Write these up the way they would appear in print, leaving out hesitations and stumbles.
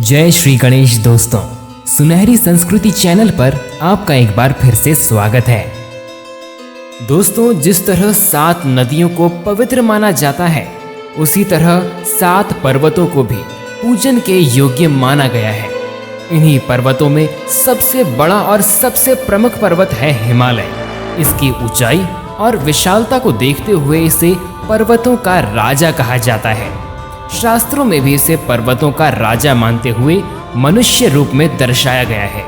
जय श्री गणेश दोस्तों, सुनहरी संस्कृति चैनल पर आपका एक बार फिर से स्वागत है। दोस्तों, जिस तरह 7 नदियों को पवित्र माना जाता है, उसी तरह 7 पर्वतों को भी पूजन के योग्य माना गया है। इन्हीं पर्वतों में सबसे बड़ा और सबसे प्रमुख पर्वत है हिमालय। इसकी ऊंचाई और विशालता को देखते हुए इसे पर्वतों का राजा कहा जाता है। शास्त्रों में भी इसे पर्वतों का राजा मानते हुए मनुष्य रूप में दर्शाया गया है।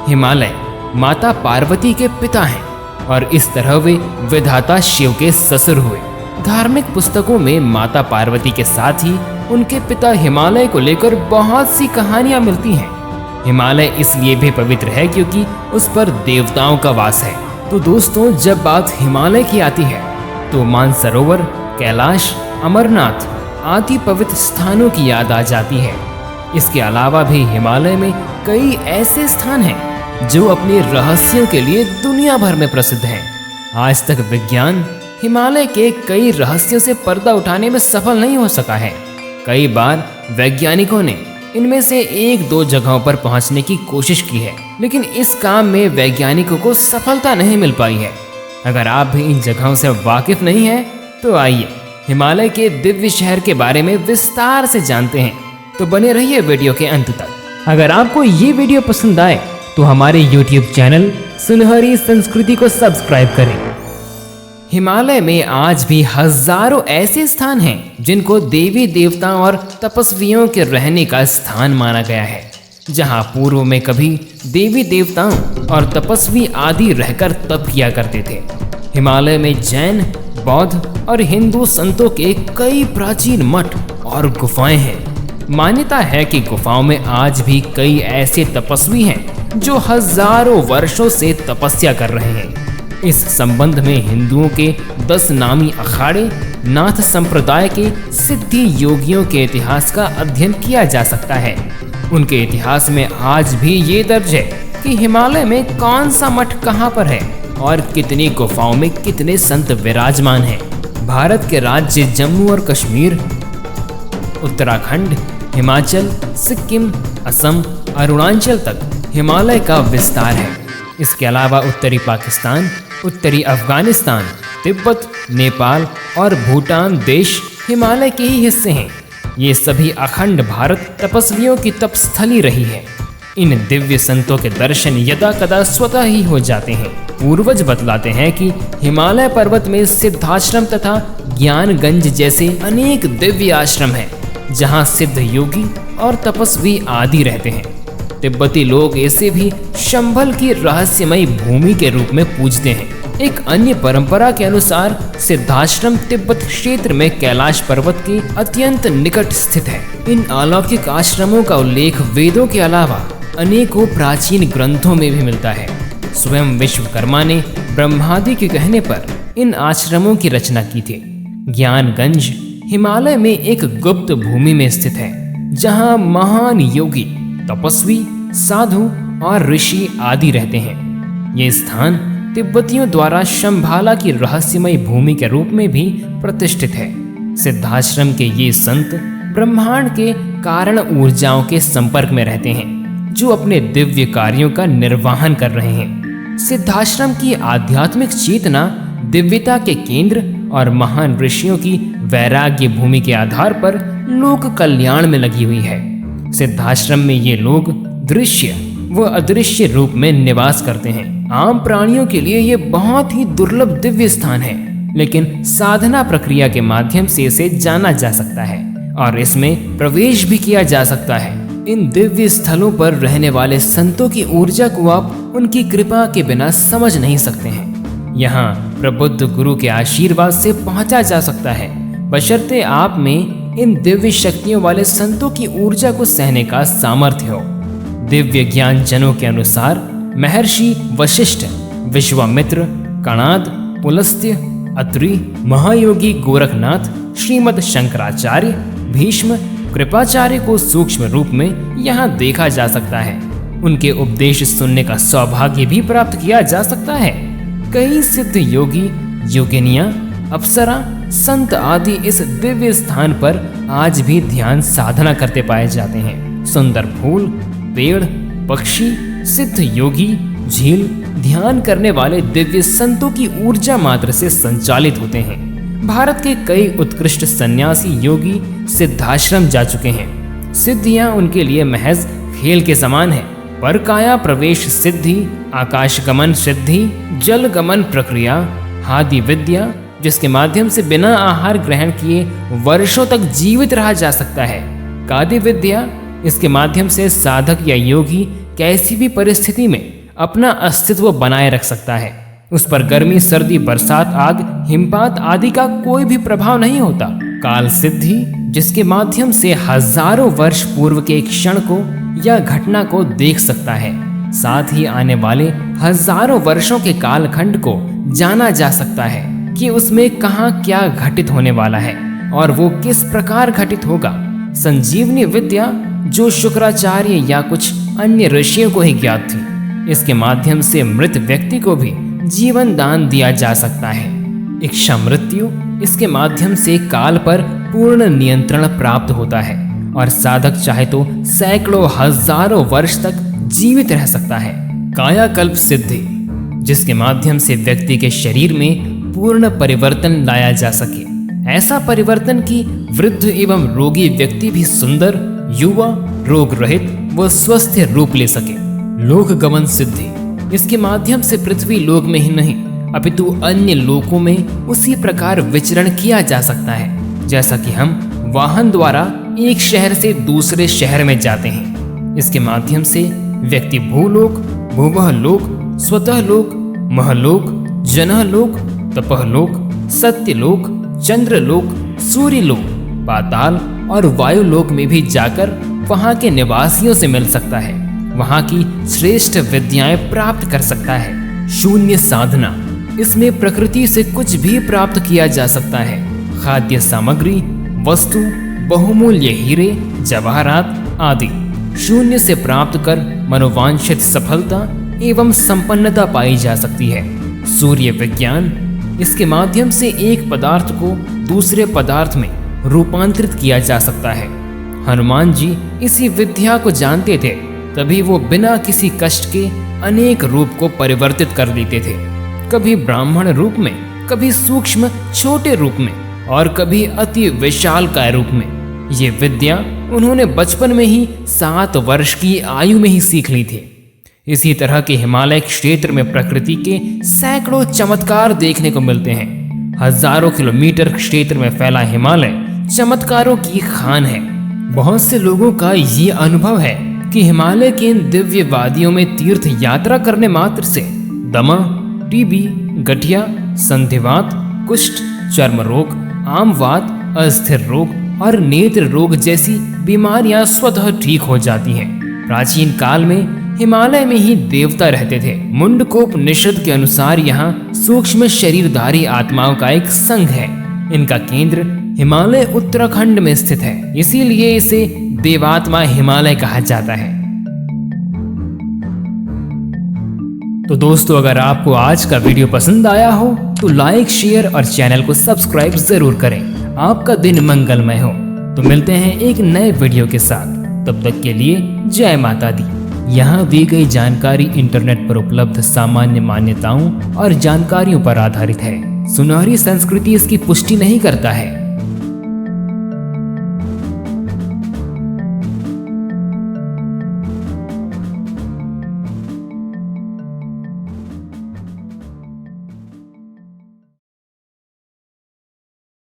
हिमालय माता पार्वती के पिता हैं और इस तरह वे विधाता शिव के ससुर हुए। धार्मिक पुस्तकों में माता पार्वती के साथ ही उनके पिता हिमालय को लेकर बहुत सी कहानियां मिलती हैं। हिमालय इसलिए भी पवित्र है क्योंकि उस पर देवताओं का वास है। तो दोस्तों, जब बात हिमालय की आती है तो मानसरोवर, कैलाश, अमरनाथ आदि पवित्र स्थानों की याद आ जाती है। इसके अलावा भी हिमालय में कई ऐसे स्थान हैं जो अपने रहस्यों के लिए दुनिया भर में प्रसिद्ध हैं। आज तक विज्ञान हिमालय के कई रहस्यों से पर्दा उठाने में सफल नहीं हो सका है। कई बार वैज्ञानिकों ने इनमें से 1-2 जगहों पर पहुंचने की कोशिश की है, लेकिन इस काम में वैज्ञानिकों को सफलता नहीं मिल पाई है। अगर आप भी इन जगहों से वाकिफ नहीं हैं, तो आइए हिमालय के दिव्य शहर के बारे में विस्तार से जानते हैं। तो बने रहिए वीडियो के अंत तक। अगर आपको ये वीडियो पसंद आए तो हमारे YouTube चैनल सुनहरी संस्कृति को सब्सक्राइब करें। हिमालय में आज भी हजारों ऐसे स्थान हैं जिनको देवी देवताओं और तपस्वियों के रहने का स्थान माना गया है, जहां पूर्व में कभी देवी देवताओं और तपस्वी आदि रहकर तप किया करते थे। हिमालय में जैन, बौद्ध और हिंदू संतों के कई प्राचीन मठ और गुफाएं हैं। मान्यता है कि गुफाओं में आज भी कई ऐसे तपस्वी हैं जो हजारों वर्षों से तपस्या कर रहे हैं। इस संबंध में हिंदुओं के 10 नामी अखाड़े, नाथ संप्रदाय के सिद्धि योगियों के इतिहास का अध्ययन किया जा सकता है। उनके इतिहास में आज भी ये दर्ज है कि हिमालय में कौन सा मठ कहाँ पर है और कितनी गुफाओं में कितने संत विराजमान हैं। भारत के राज्य जम्मू और कश्मीर, उत्तराखंड, हिमाचल, सिक्किम, असम, अरुणाचल तक हिमालय का विस्तार है। इसके अलावा उत्तरी पाकिस्तान, उत्तरी अफगानिस्तान, तिब्बत, नेपाल और भूटान देश हिमालय के ही हिस्से हैं। ये सभी अखंड भारत तपस्वियों की तपस्थली रही है। इन दिव्य संतों के दर्शन यदा कदा स्वतः ही हो जाते हैं। पूर्वज बतलाते हैं कि हिमालय पर्वत में सिद्धाश्रम तथा ज्ञानगंज जैसे अनेक दिव्य आश्रम हैं, जहां सिद्ध योगी और तपस्वी आदि रहते हैं। तिब्बती लोग इसे भी शंभल की रहस्यमयी भूमि के रूप में पूजते हैं। एक अन्य परंपरा के अनुसार सिद्धाश्रम तिब्बत क्षेत्र में कैलाश पर्वत के अत्यंत निकट स्थित है। इन अलौकिक आश्रमों का उल्लेख वेदों के अलावा अनेकों प्राचीन ग्रंथों में भी मिलता है। स्वयं विश्वकर्मा ने ब्रह्मादि के कहने पर इन आश्रमों की रचना की थी। ज्ञानगंज हिमालय में एक गुप्त भूमि में स्थित है, जहां महान योगी, तपस्वी, साधु और ऋषि आदि रहते हैं। ये स्थान तिब्बतियों द्वारा शंभाला की रहस्यमय भूमि के रूप में भी प्रतिष्ठित है। सिद्धाश्रम के ये संत ब्रह्मांड के कारण ऊर्जाओं के संपर्क में रहते हैं, जो अपने दिव्य कार्यों का निर्वहन कर रहे हैं। सिद्धाश्रम की आध्यात्मिक चेतना दिव्यता के केंद्र और महान ऋषियों की वैराग्य भूमि के आधार पर लोक कल्याण में लगी हुई है। सिद्धाश्रम में ये लोग दृश्य व अदृश्य रूप में निवास करते हैं। आम प्राणियों के लिए ये बहुत ही दुर्लभ दिव्य स्थान है, लेकिन साधना प्रक्रिया के माध्यम से इसे जाना जा सकता है और इसमें प्रवेश भी किया जा सकता है। इन दिव्य स्थलों पर रहने वाले संतों की ऊर्जा को आप उनकी कृपा के बिना समझ नहीं सकते हैं। यहाँ प्रबुद्ध गुरु के आशीर्वाद से पहुंचा जा सकता है, बशर्ते आप में इन दिव्य शक्तियों वाले संतों की ऊर्जा को सहने का सामर्थ्य हो। दिव्य ज्ञान जनों के अनुसार महर्षि वशिष्ठ, विश्वामित्र, कणाद, पुलस्त्य, अत्रि, महायोगी गोरखनाथ, श्रीमद शंकराचार्य, भीष्म, कृपाचार्य को सूक्ष्म रूप में यहाँ देखा जा सकता है। उनके उपदेश सुनने का सौभाग्य भी प्राप्त किया जा सकता है। कई सिद्ध योगी, योगिनियां, अप्सरा, संत आदि इस दिव्य स्थान पर आज भी ध्यान साधना करते पाए जाते हैं। सुंदर फूल, पेड़, पक्षी, सिद्ध योगी, झील, ध्यान करने वाले दिव्य संतों की ऊर्जा मात्र से संचालित होते हैं। भारत के कई उत्कृष्ट सन्यासी योगी सिद्धाश्रम जा चुके हैं। सिद्धियां उनके लिए महज खेल के समान है, पर काया प्रवेश सिद्धि, आकाश गमन सिद्धि, जल गमन प्रक्रिया, हादि विद्या, जिसके माध्यम से बिना आहार ग्रहण किए वर्षों तक जीवित रहा जा सकता है, कादि विद्या, इसके माध्यम से साधक या योगी कैसी भी परिस्थिति में अपना अस्तित्व बनाए रख सकता है। उस पर गर्मी, सर्दी, बरसात, आग, हिमपात आदि का कोई भी प्रभाव नहीं होता। काल सिद्धि, जिसके माध्यम से हजारों वर्ष पूर्व के एक क्षण को या घटना को देख सकता है, साथ ही आने वाले हजारों वर्षों के कालखंड को जाना जा सकता है कि उसमें कहाँ क्या घटित होने वाला है और वो किस प्रकार घटित होगा। संजीवनी विद्या, जो शुक्राचार्य या कुछ अन्य ऋषियों को ही ज्ञात थी, इसके माध्यम से मृत व्यक्ति को भी जीवन दान दिया जा सकता है। इच्छा मृत्यु, इसके माध्यम से काल पर पूर्ण नियंत्रण प्राप्त होता है और साधक चाहे तो सैकड़ों हजारों वर्ष तक जीवित रह सकता है। कायाकल्प सिद्धि, जिसके माध्यम से व्यक्ति के शरीर में पूर्ण परिवर्तन लाया जा सके, ऐसा परिवर्तन कि वृद्ध एवं रोगी व्यक्ति भी सुंदर, युवा, रोग रहित व स्वस्थ रूप ले सके। लोक गमन सिद्धि, इसके माध्यम से पृथ्वी लोक में ही नहीं अपितु अन्य लोकों में उसी प्रकार विचरण किया जा सकता है जैसा कि हम वाहन द्वारा एक शहर से दूसरे शहर में जाते हैं। इसके माध्यम से व्यक्ति भूलोक, भुवलोक, स्वतः लोक, महलोक, जनलोक, तपहलोक, सत्यलोक, चंद्रलोक, सूर्यलोक, पाताल और वायुलोक में भी जाकर वहां के निवासियों से मिल सकता है, वहां की श्रेष्ठ विद्याएं प्राप्त कर सकता है। शून्य साधना, इसमें प्रकृति से कुछ भी प्राप्त किया जा सकता है। खाद्य सामग्री, वस्तु, बहुमूल्य हीरे, जवाहरात आदि शून्य से प्राप्त कर मनोवांछित सफलता एवं संपन्नता पाई जा सकती है। सूर्य विज्ञान, इसके माध्यम से एक पदार्थ को दूसरे पदार्थ में रूपांतरित किया जा सकता है। हनुमान जी इसी विद्या को जानते थे, तभी वो बिना किसी कष्ट के अनेक रूप को परिवर्तित कर लेते थे, कभी ब्राह्मण रूप में, कभी सूक्ष्म छोटे रूप में और कभी अति विशालकाय रूप में। ये विद्या उन्होंने बचपन में ही 7 वर्ष की आयु में ही सीख ली थी। इसी तरह के हिमालय क्षेत्र में प्रकृति के सैकड़ों चमत्कार देखने को मिलते हैं। हजारों किलोमीटर क्षेत्र में फैला हिमालय चमत्कारों की खान है। बहुत से लोगों का ये अनुभव है कि हिमालय के इन दिव्य वादियों में तीर्थ यात्रा करने मात्र से दमा, टीबी, गठिया, संधिवात, कुष्ठ, चर्म रोग, आमवात, अस्थिर रोग और नेत्र रोग जैसी बीमारियां स्वतः ठीक हो जाती हैं। प्राचीन काल में हिमालय में ही देवता रहते थे। मुंडकोपनिषद के अनुसार यहाँ सूक्ष्म शरीरधारी आत्माओं का एक संघ है। इनका केंद्र हिमालय उत्तराखंड में स्थित है, इसीलिए इसे देवात्मा हिमालय कहा जाता है। तो दोस्तों, अगर आपको आज का वीडियो पसंद आया हो तो लाइक, शेयर और चैनल को सब्सक्राइब जरूर करें। आपका दिन मंगलमय हो। तो मिलते हैं एक नए वीडियो के साथ, तब तक के लिए जय माता दी। यहाँ दी गई जानकारी इंटरनेट पर उपलब्ध सामान्य मान्यताओं और जानकारियों पर आधारित है। सुनहरी संस्कृति इसकी पुष्टि नहीं करता है।